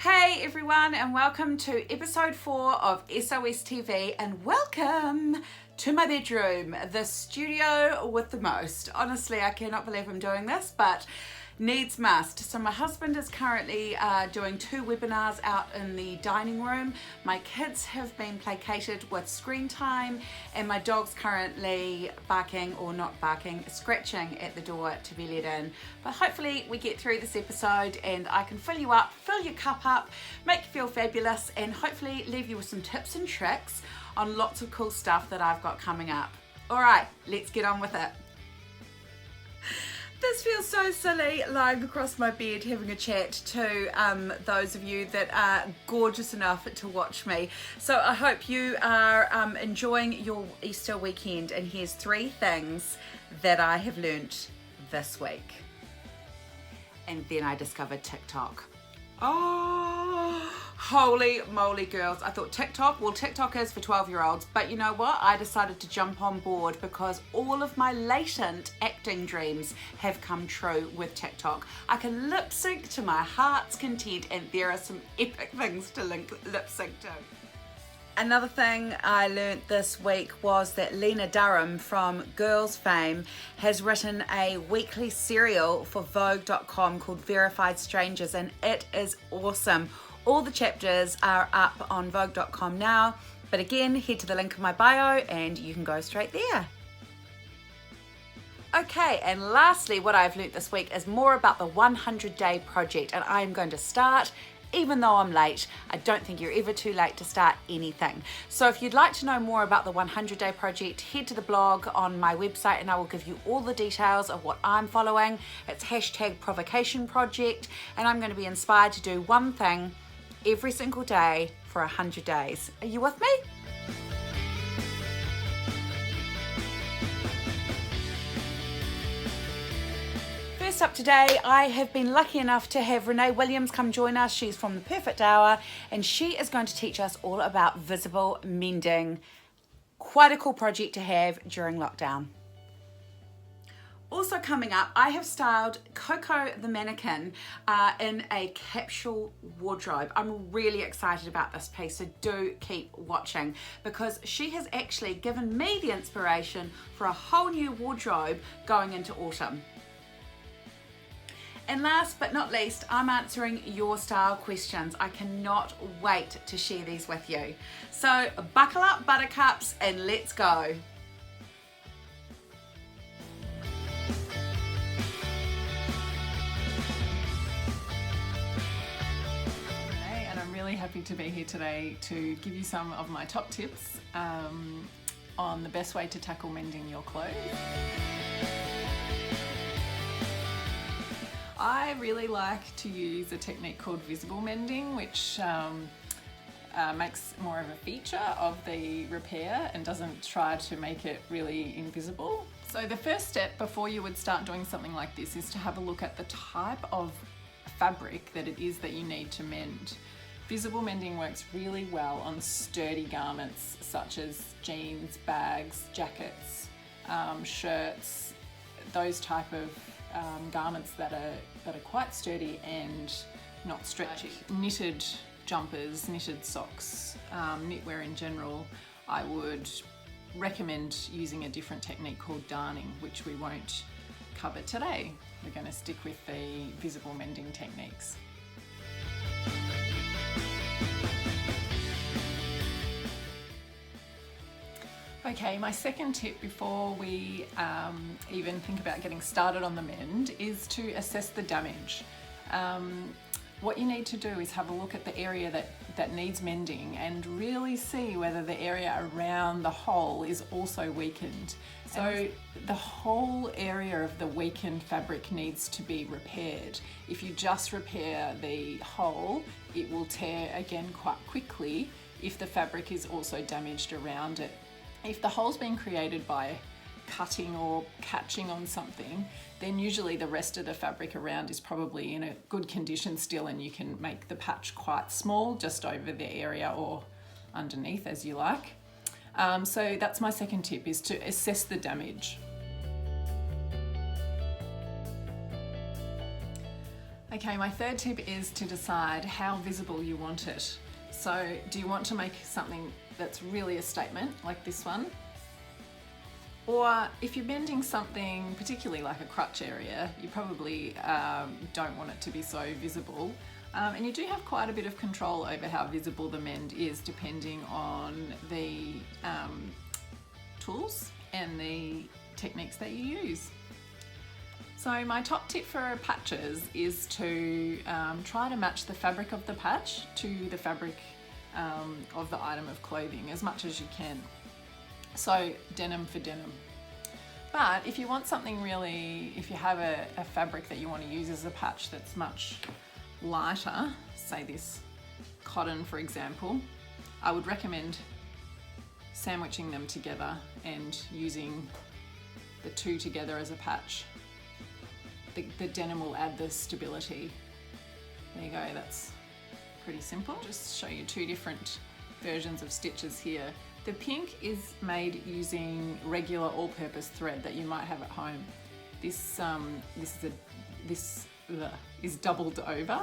Hey everyone, and welcome to episode 4 of SOS TV, and welcome to my bedroom, the studio with the most. Honestly, I cannot believe I'm doing this, but needs must. So my husband is currently doing 2 webinars out in the dining room. My kids have been placated with screen time, and my dog's currently barking, or not barking, scratching at the door to be let in. But hopefully we get through this episode and I can fill you up, fill your cup up, make you feel fabulous, and hopefully leave you with some tips and tricks on lots of cool stuff that I've got coming up. All right, let's get on with it. This feels so silly, lying across my bed having a chat to those of you that are gorgeous enough to watch me. So I hope you are enjoying your Easter weekend, and here's 3 things that I have learnt this week. And then I discovered TikTok. Oh, holy moly, girls. I thought TikTok is for 12-year-olds, but you know what? I decided to jump on board because all of my latent acting dreams have come true with TikTok. I can lip sync to my heart's content, and there are some epic things to lip sync to. Another thing I learnt this week was that Lena Durham from Girls fame has written a weekly serial for Vogue.com called Verified Strangers, and it is awesome. All the chapters are up on Vogue.com now, but again, head to the link in my bio and you can go straight there. Okay, and lastly, what I've learnt this week is more about the 100-day project, and I am going to start even though I'm late. I don't think you're ever too late to start anything. So if you'd like to know more about the 100-day project, head to the blog on my website and I will give you all the details of what I'm following. It's #provocation project, and I'm going to be inspired to do one thing every single day for 100 days. Are you with me? First up today, I have been lucky enough to have Renee Williams come join us. She's from The Perfect Hour, and she is going to teach us all about visible mending. Quite a cool project to have during lockdown. Also coming up, I have styled COCO the mannequin in a capsule wardrobe. I'm really excited about this piece, so do keep watching because she has actually given me the inspiration for a whole new wardrobe going into autumn. And last but not least, I'm answering your style questions. I cannot wait to share these with you. So buckle up, buttercups, and let's go. And I'm really happy to be here today to give you some of my top tips on the best way to tackle mending your clothes. I really like to use a technique called visible mending, which makes more of a feature of the repair and doesn't try to make it really invisible. So the first step before you would start doing something like this is to have a look at the type of fabric that it is that you need to mend. Visible mending works really well on sturdy garments such as jeans, bags, jackets, shirts, those type of garments that are quite sturdy and not stretchy. Knitted jumpers, knitted socks, knitwear in general, I would recommend using a different technique called darning, which we won't cover today. We're going to stick with the visible mending techniques. Okay, my second tip before we even think about getting started on the mend is to assess the damage. What you need to do is have a look at the area that needs mending and really see whether the area around the hole is also weakened. So the whole area of the weakened fabric needs to be repaired. If you just repair the hole, it will tear again quite quickly if the fabric is also damaged around it. If the hole's been created by cutting or catching on something, then usually the rest of the fabric around is probably in a good condition still, and you can make the patch quite small just over the area or underneath, as you like. So that's my second tip, is to assess the damage. Okay, my third tip is to decide how visible you want it. So do you want to make something that's really a statement, like this one? Or if you're mending something, particularly like a crutch area, you probably don't want it to be so visible. And you do have quite a bit of control over how visible the mend is, depending on the tools and the techniques that you use. So my top tip for patches is to try to match the fabric of the patch to the fabric of the item of clothing as much as you can. So denim for denim. But if you want something really, if you have a fabric that you want to use as a patch that's much lighter, say this cotton for example, I would recommend sandwiching them together and using the two together as a patch. The denim will add the stability. There you go, that's pretty simple. Just show you two different versions of stitches here. The pink is made using regular all-purpose thread that you might have at home. This is doubled over.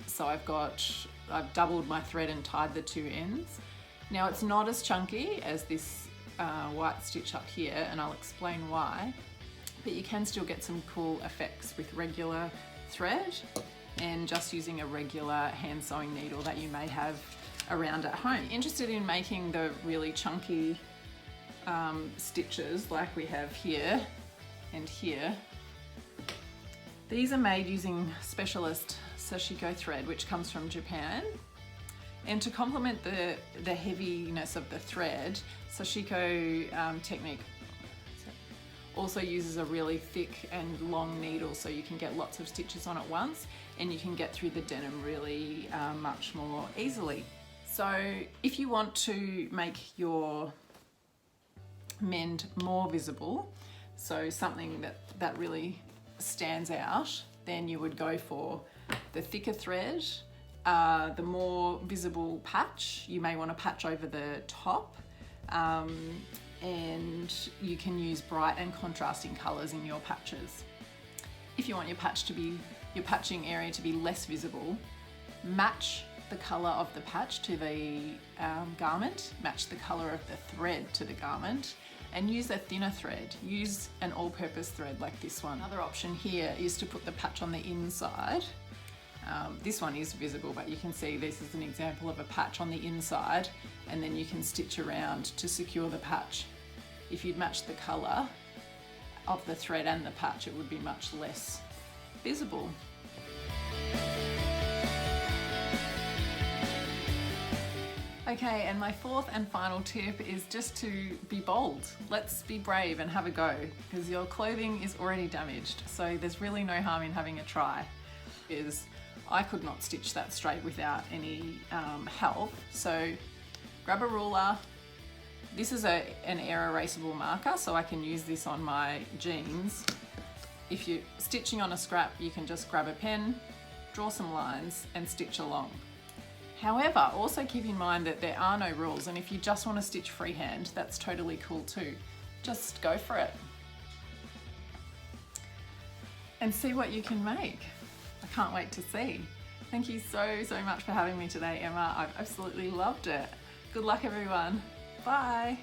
So I've doubled my thread and tied the two ends. Now it's not as chunky as this white stitch up here, and I'll explain why. But you can still get some cool effects with regular thread and just using a regular hand sewing needle that you may have around at home. Interested in making the really chunky stitches like we have here and here. These are made using specialist sashiko thread, which comes from Japan. And to complement the heaviness of the thread, sashiko technique also uses a really thick and long needle, so you can get lots of stitches on at once and you can get through the denim really much more easily. So if you want to make your mend more visible, so something that really stands out, then you would go for the thicker thread, the more visible patch. You may want to patch over the top, and you can use bright and contrasting colours in your patches. If you want your patching area to be less visible, match the colour of the patch to the garment, match the colour of the thread to the garment, and use a thinner thread. Use an all-purpose thread like this one. Another option here is to put the patch on the inside. This one is visible, but you can see this is an example of a patch on the inside, and then you can stitch around to secure the patch. If you'd match the colour of the thread and the patch, it would be much less visible. Okay, and my fourth and final tip is just to be bold. Let's be brave and have a go, because your clothing is already damaged, so there's really no harm in having a try. I could not stitch that straight without any help, so grab a ruler. This is an air erasable marker, so I can use this on my jeans. If you're stitching on a scrap, you can just grab a pen, draw some lines and stitch along. However, also keep in mind that there are no rules, and if you just want to stitch freehand, that's totally cool too. Just go for it and see what you can make. I can't wait to see. Thank you so much for having me today, Emma. I've absolutely loved it. Good luck, everyone. Bye.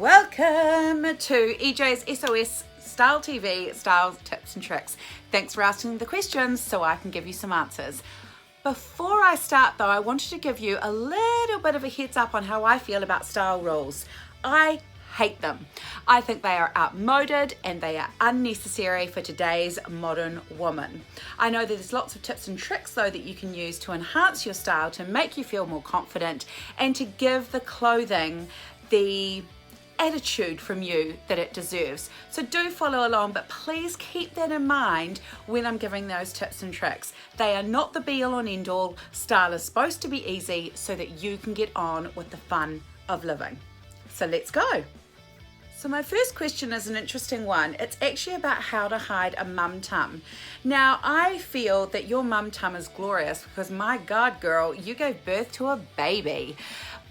Welcome to EJ's SOS Style TV, Style Tips and Tricks. Thanks for asking the questions so I can give you some answers. Before I start though, I wanted to give you a little bit of a heads up on how I feel about style rules. I hate them. I think they are outmoded and they are unnecessary for today's modern woman. I know that there's lots of tips and tricks though that you can use to enhance your style, to make you feel more confident and to give the clothing the attitude from you that it deserves. So do follow along, but please keep that in mind when I'm giving those tips and tricks. They are not the be all and end all. Style is supposed to be easy so that you can get on with the fun of living. So let's go. So my first question is an interesting one. It's actually about how to hide a mum tum. Now I feel that your mum tum is glorious because my God girl, you gave birth to a baby.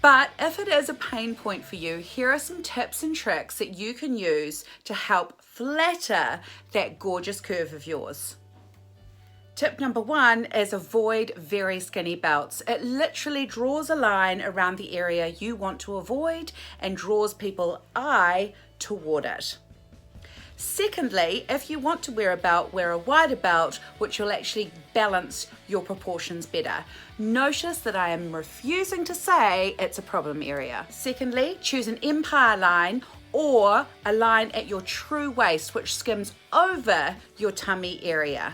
But if it is a pain point for you, here are some tips and tricks that you can use to help flatter that gorgeous curve of yours. Tip number one is avoid very skinny belts. It literally draws a line around the area you want to avoid and draws people's eye toward it. Secondly, if you want to wear a belt, wear a wider belt, which will actually balance your proportions better. Notice that I am refusing to say it's a problem area. Secondly, choose an empire line or a line at your true waist, which skims over your tummy area.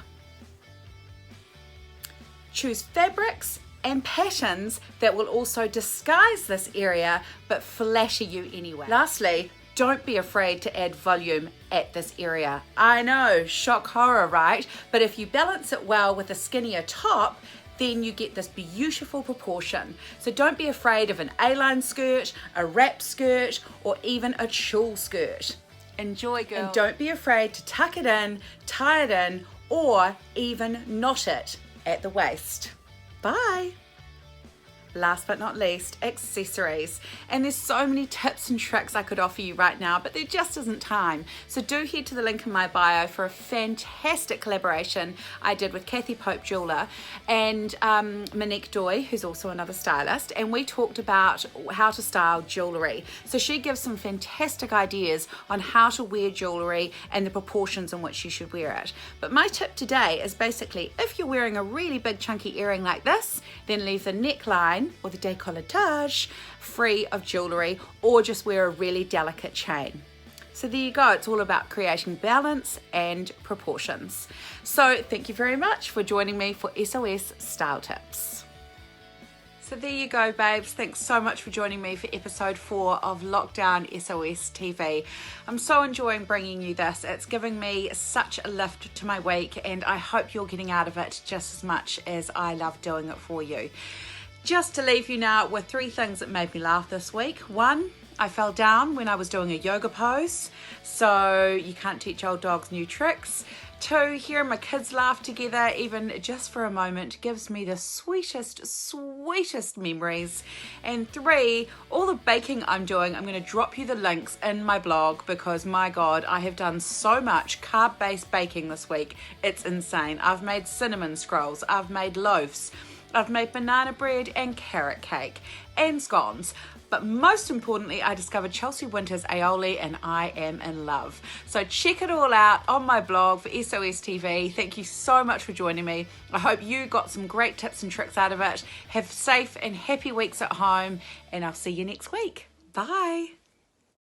Choose fabrics and patterns that will also disguise this area but flatter you anyway. Lastly, don't be afraid to add volume at this area. I know, shock horror, right? But if you balance it well with a skinnier top, then you get this beautiful proportion. So don't be afraid of an A-line skirt, a wrap skirt, or even a tulle skirt. Enjoy, girl. And don't be afraid to tuck it in, tie it in, or even knot it at the waist. Bye. Last but not least, accessories. And there's so many tips and tricks I could offer you right now, but there just isn't time. So do head to the link in my bio for a fantastic collaboration I did with Kathy Pope Jeweler and Monique Doy, who's also another stylist, and we talked about how to style jewellery. So she gives some fantastic ideas on how to wear jewellery and the proportions in which you should wear it. But my tip today is basically, if you're wearing a really big chunky earring like this, then leave the neckline or the décolletage free of jewellery, or just wear a really delicate chain. So there you go, it's all about creating balance and proportions. So thank you very much for joining me for SOS Style Tips. So there you go, babes. Thanks so much for joining me for episode 4 of Lockdown SOS TV. I'm so enjoying bringing you this. It's giving me such a lift to my week, and I hope you're getting out of it just as much as I love doing it for you. Just to leave you now with 3 things that made me laugh this week. 1, I fell down when I was doing a yoga pose, so you can't teach old dogs new tricks. 2, hearing my kids laugh together, even just for a moment, gives me the sweetest memories. And 3, all the baking I'm doing, I'm going to drop you the links in my blog because my God, I have done so much carb-based baking this week. It's insane. I've made cinnamon scrolls, I've made loaves, I've made banana bread and carrot cake and scones. But most importantly, I discovered Chelsea Winter's aioli and I am in love. So check it all out on my blog for SOS TV. Thank you so much for joining me. I hope you got some great tips and tricks out of it. Have safe and happy weeks at home, and I'll see you next week. Bye.